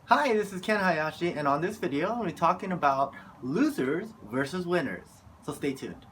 Hi, this is Ken Hayashi, and on this video, I'm going to be talking about losers versus winners. So stay tuned.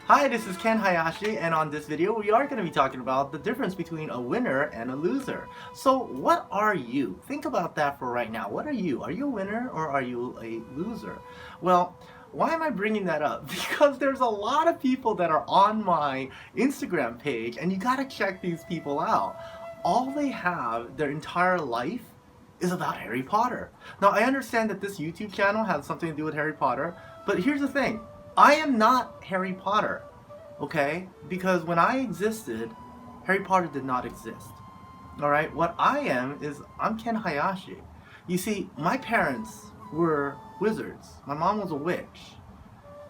Hi, this is Ken Hayashi, and on this video, we are going to be talking about the difference between a winner and a loser. So, what are you? Think about that for right now. What are you? Are you a winner or are you a loser? Well, why am I bringing that up? Because there's a lot of people that are on my Instagram page, and you got to check these people out. All they have their entire life is about Harry Potter. Now, I understand that this YouTube channel has something to do with Harry Potter, but here's the thing. I am not Harry Potter, okay? Because when I existed, Harry Potter did not exist. Alright? What I am is, I'm Ken Hayashi. You see, my parents were wizards. My mom was a witch.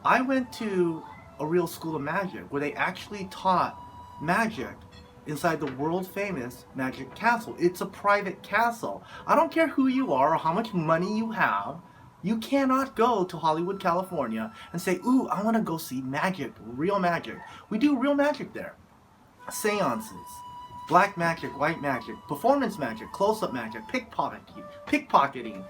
I went to a real school of magic where they actually taught magic inside the world famous Magic Castle. It's a private castle. I don't care who you are or how much money you have. You cannot go to Hollywood, California and say, ooh, I want to go see magic, real magic. We do real magic there. Seances, black magic, white magic, performance magic, close-up magic, pickpocketing,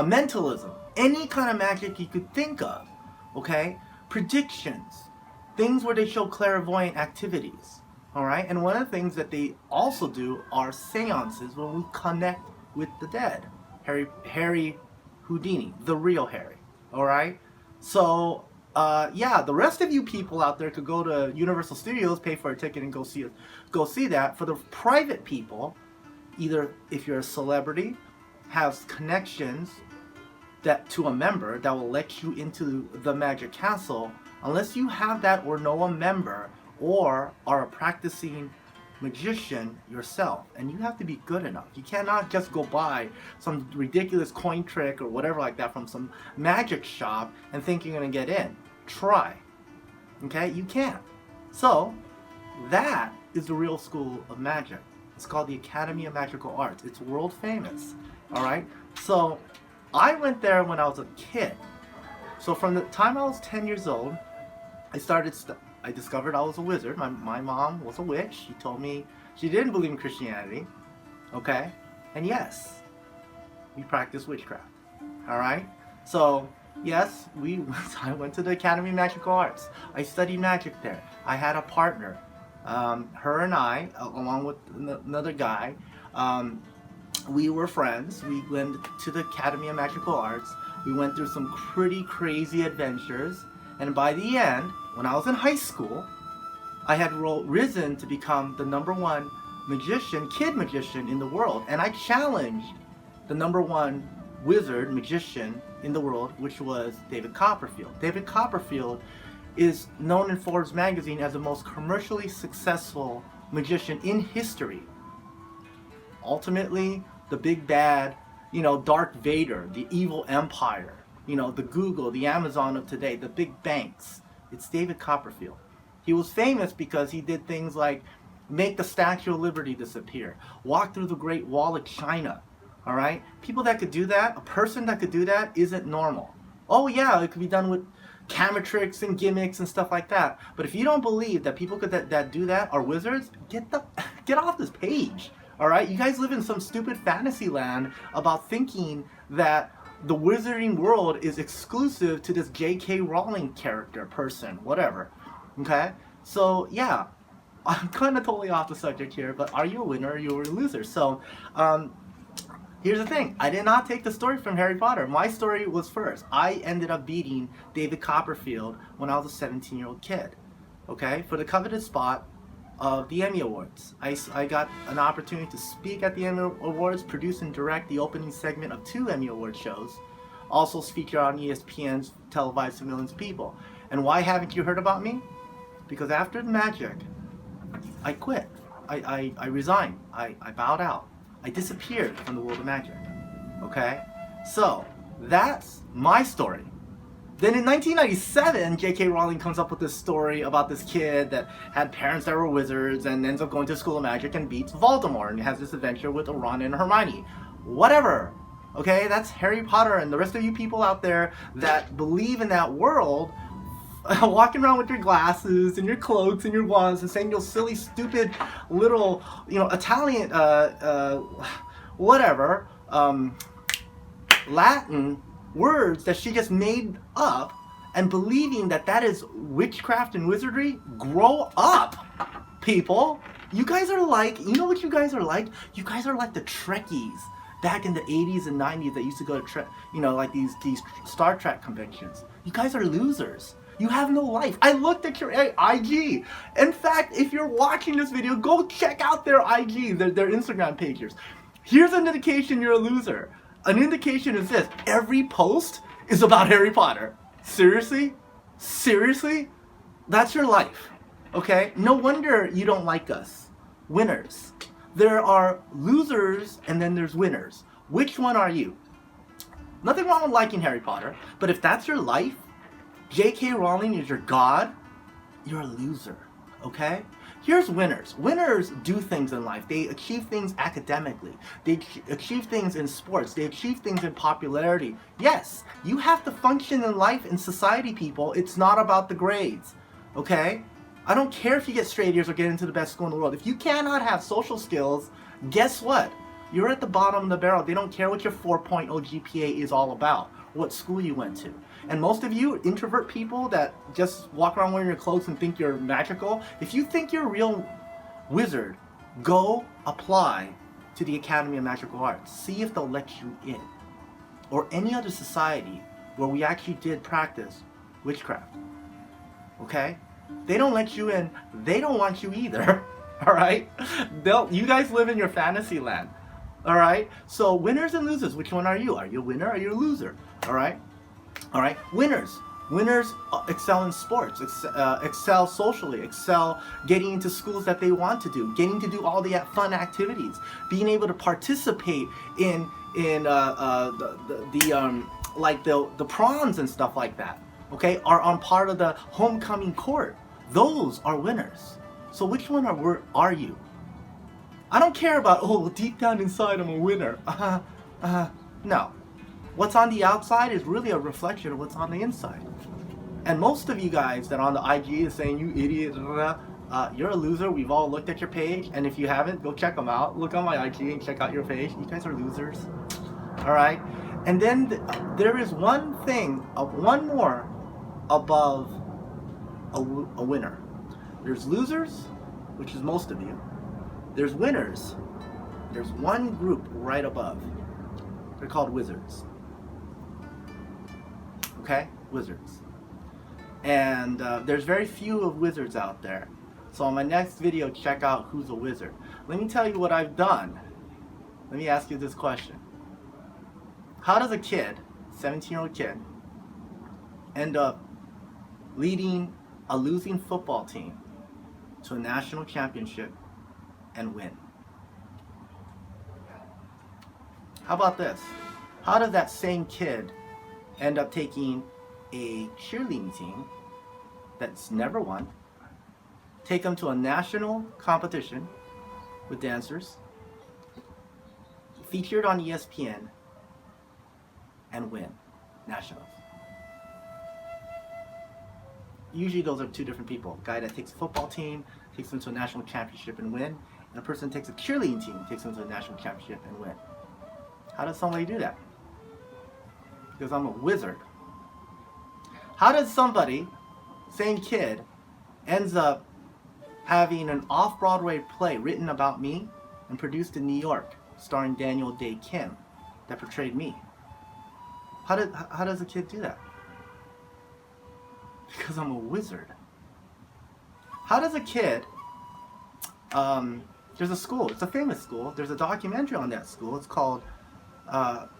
mentalism, any kind of magic you could think of, okay? Predictions, things where they show clairvoyant activities, all right? And one of the things that they also do are seances where we connect with the dead. Harry Houdini, the real Harry. All right. So, yeah, the rest of you people out there could go to Universal Studios, pay for a ticket, and go see that. For the private people, either if you're a celebrity, have connections that to a member that will let you into the Magic Castle, unless you have that or know a member or are a practicing magician yourself, and you have to be good enough. You cannot just go buy some ridiculous coin trick or whatever like that from some magic shop and think you're going to get in. Try. Okay? You can't. So, that is the real school of magic. It's called the Academy of Magical Arts. It's world famous. Alright? So, I went there when I was a kid. So from the time I was 10 years old, I discovered I was a wizard. My mom was a witch. She told me she didn't believe in Christianity. Okay? And yes, we practice witchcraft. Alright? So, yes, I went to the Academy of Magical Arts. I studied magic there. I had a partner. Her and I, along with another guy, we were friends. We went to the Academy of Magical Arts. We went through some pretty crazy adventures. And by the end, when I was in high school, I had risen to become the #1 kid magician in the world. And I challenged the #1 wizard, magician in the world, which was David Copperfield. David Copperfield is known in Forbes magazine as the most commercially successful magician in history. Ultimately, the big bad, Darth Vader, the evil empire, the Google, the Amazon of today, the big banks. It's David Copperfield. He was famous because he did things like make the Statue of Liberty disappear, walk through the Great Wall of China, all right? People that could do that, a person that could do that isn't normal. Oh yeah, it could be done with camera tricks and gimmicks and stuff like that. But if you don't believe that people that do that are wizards, get off this page, all right? You guys live in some stupid fantasy land about thinking that the wizarding world is exclusive to this J.K. Rowling character, person, whatever. Okay? So, yeah. I'm kind of totally off the subject here, but are you a winner or are you a loser? So, here's the thing. I did not take the story from Harry Potter. My story was first. I ended up beating David Copperfield when I was a 17-year-old kid. Okay? For the coveted spot of the Emmy Awards. I got an opportunity to speak at the Emmy Awards, produce and direct the opening segment of 2 Emmy Award shows, also feature on ESPN's televised to millions of people. And why haven't you heard about me? Because after the magic, I quit. I resigned. I bowed out. I disappeared from the world of magic. Okay? So, that's my story. Then in 1997, J.K. Rowling comes up with this story about this kid that had parents that were wizards and ends up going to school of magic and beats Voldemort and has this adventure with Ron and Hermione. Whatever. Okay, that's Harry Potter, and the rest of you people out there that believe in that world, walking around with your glasses and your cloaks and your wands and saying your silly, stupid little, Italian, whatever, Latin words that she just made up and believing that that is witchcraft and wizardry. Grow up, people. You guys are like, you know what you guys are like? You guys are like the Trekkies back in the 80s and 90s that used to go to, like these Star Trek conventions. You guys are losers. You have no life. I looked at your IG. In fact, if you're watching this video, go check out their IG, their Instagram pages. Here's an indication you're a loser. An indication is this: every post is about Harry Potter. Seriously? Seriously? That's your life. Okay? No wonder you don't like us. Winners. There are losers and then there's winners. Which one are you? Nothing wrong with liking Harry Potter, but if that's your life, J.K. Rowling is your god, you're a loser. Okay? Here's winners. Winners do things in life. They achieve things academically. They achieve things in sports. They achieve things in popularity. Yes, you have to function in life, in society, people. It's not about the grades. Okay? I don't care if you get straight A's or get into the best school in the world. If you cannot have social skills, guess what? You're at the bottom of the barrel. They don't care what your 4.0 GPA is all about, what school you went to. And most of you introvert people that just walk around wearing your clothes and think you're magical, if you think you're a real wizard, go apply to the Academy of Magical Arts. See if they'll let you in. Or any other society where we actually did practice witchcraft. Okay? They don't let you in. They don't want you either. Alright? You guys live in your fantasy land. Alright? So winners and losers, which one are you? Are you a winner or are you a loser? Alright? Alright? Winners. Winners excel in sports, excel socially, excel getting into schools that they want to do, getting to do all the fun activities, being able to participate in the proms and stuff like that. Okay, are on part of the homecoming court. Those are winners. So which one are you? I don't care about, deep down inside I'm a winner. No. What's on the outside is really a reflection of what's on the inside. And most of you guys that on the IG is saying, you idiot, you're a loser. We've all looked at your page. And if you haven't, go check them out. Look on my IG and check out your page. You guys are losers. All right? And then there is one more above a winner. There's losers, which is most of you. There's winners. There's one group right above. They're called wizards. Okay? Wizards. And there's very few of wizards out there. So on my next video, check out who's a wizard. Let me tell you what I've done. Let me ask you this question. How does a kid, 17-year-old kid, end up leading a losing football team to a national championship and win? How about this? How does that same kid end up taking a cheerleading team that's never won, take them to a national competition with dancers, featured on ESPN, and win nationals? Usually those are two different people. A guy that takes a football team, takes them to a national championship and win, and a person that takes a cheerleading team, takes them to a national championship and win. How does somebody do that? Because I'm a wizard. How does somebody, same kid, ends up having an off-Broadway play written about me and produced in New York, starring Daniel Day Kim, that portrayed me? How does a kid do that? Because I'm a wizard. How does a kid, there's a school, it's a famous school, there's a documentary on that school, it's called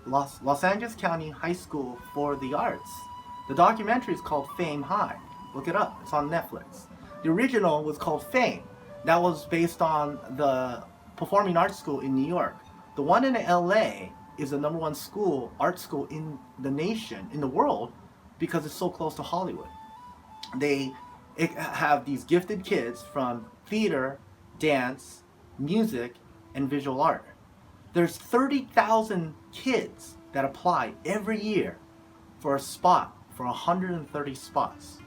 Los Angeles County High School for the Arts. The documentary is called Fame High. Look it up, it's on Netflix. The original was called Fame. That was based on the Performing Arts School in New York. The one in LA is the #1 school, art school in the nation, in the world, because it's so close to Hollywood. They have these gifted kids from theater, dance, music, and visual art. There's 30,000 kids that apply every year for a spot, for 130 spots.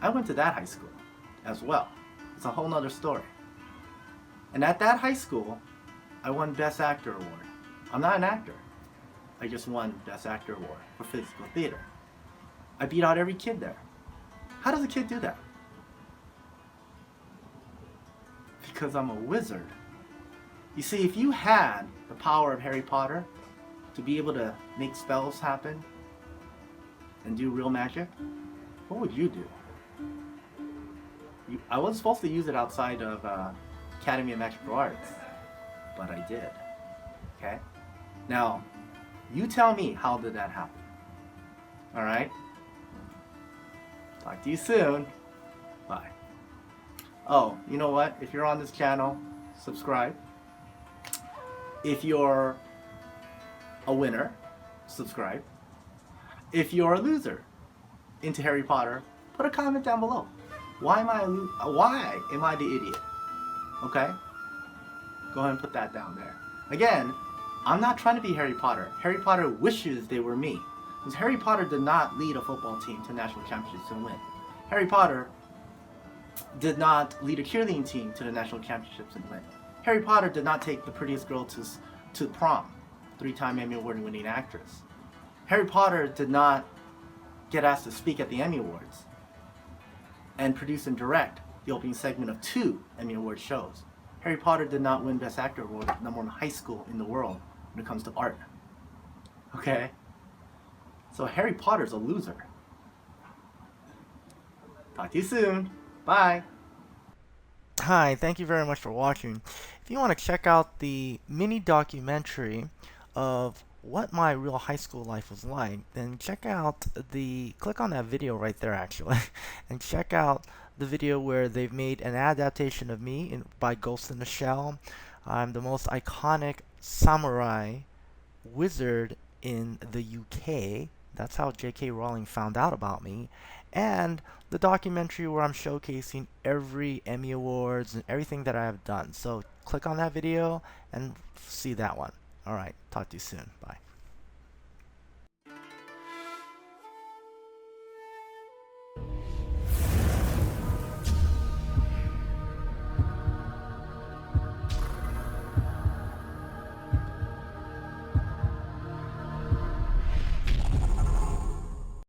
I went to that high school as well. It's a whole nother story. And at that high school, I won Best Actor Award. I'm not an actor. I just won Best Actor Award for physical theater. I beat out every kid there. How does a kid do that? Because I'm a wizard. You see, if you had the power of Harry Potter to be able to make spells happen and do real magic, what would you do? I wasn't supposed to use it outside of Academy of Magical Arts, but I did. Okay? Now, you tell me, how did that happen? Alright? Talk to you soon. Bye. Oh, you know what? If you're on this channel, subscribe. If you're a winner, subscribe. If you're a loser into Harry Potter, put a comment down below. Why am I the idiot? Okay? Go ahead and put that down there. Again, I'm not trying to be Harry Potter. Harry Potter wishes they were me. Because Harry Potter did not lead a football team to national championships and win. Harry Potter did not lead a cheerleading team to the national championships and win. Harry Potter did not take the prettiest girl to prom, 3-time Emmy Award winning actress. Harry Potter did not get asked to speak at the Emmy Awards and produce and direct the opening segment of 2 Emmy Award shows. Harry Potter did not win Best Actor Award at #1 high school in the world when it comes to art. Okay? So Harry Potter's a loser. Talk to you soon. Bye. Hi, thank you very much for watching. If you want to check out the mini documentary of what my real high school life was like, then click on that video right there actually, and check out the video where they've made an adaptation of me by Ghost in the Shell. I'm the most iconic samurai wizard in the UK. That's how J.K. Rowling found out about me. And the documentary where I'm showcasing every Emmy Awards and everything that I have done. So click on that video and see that one. Alright, talk to you soon. Bye.